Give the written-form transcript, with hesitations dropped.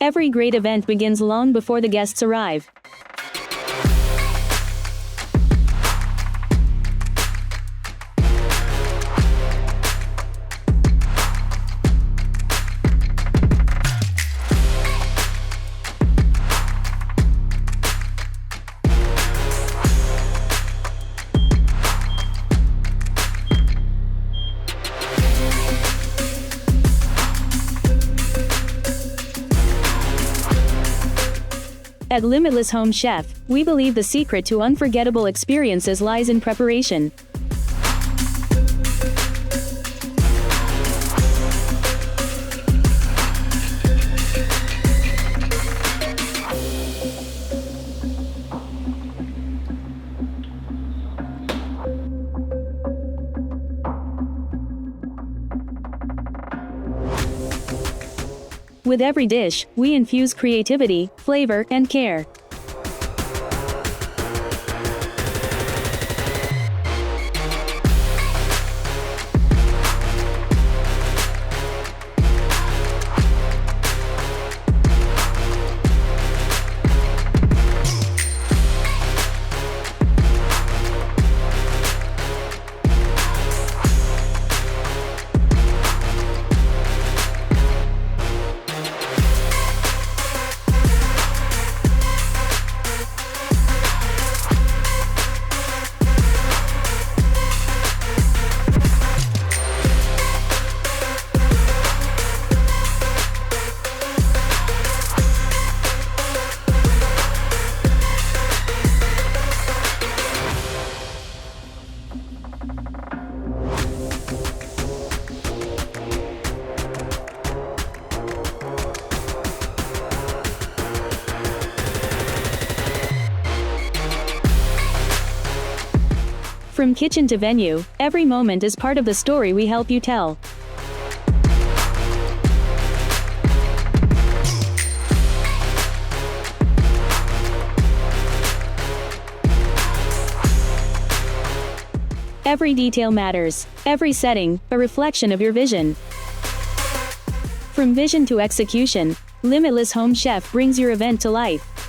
Every great event begins long before the guests arrive. At Limitless Home Chef, we believe the secret to unforgettable experiences lies in preparation. With every dish, we infuse creativity, flavor, and care. From kitchen to venue, every moment is part of the story we help you tell. Every detail matters, every setting, a reflection of your vision. From vision to execution, Limitless Home Chef brings your event to life.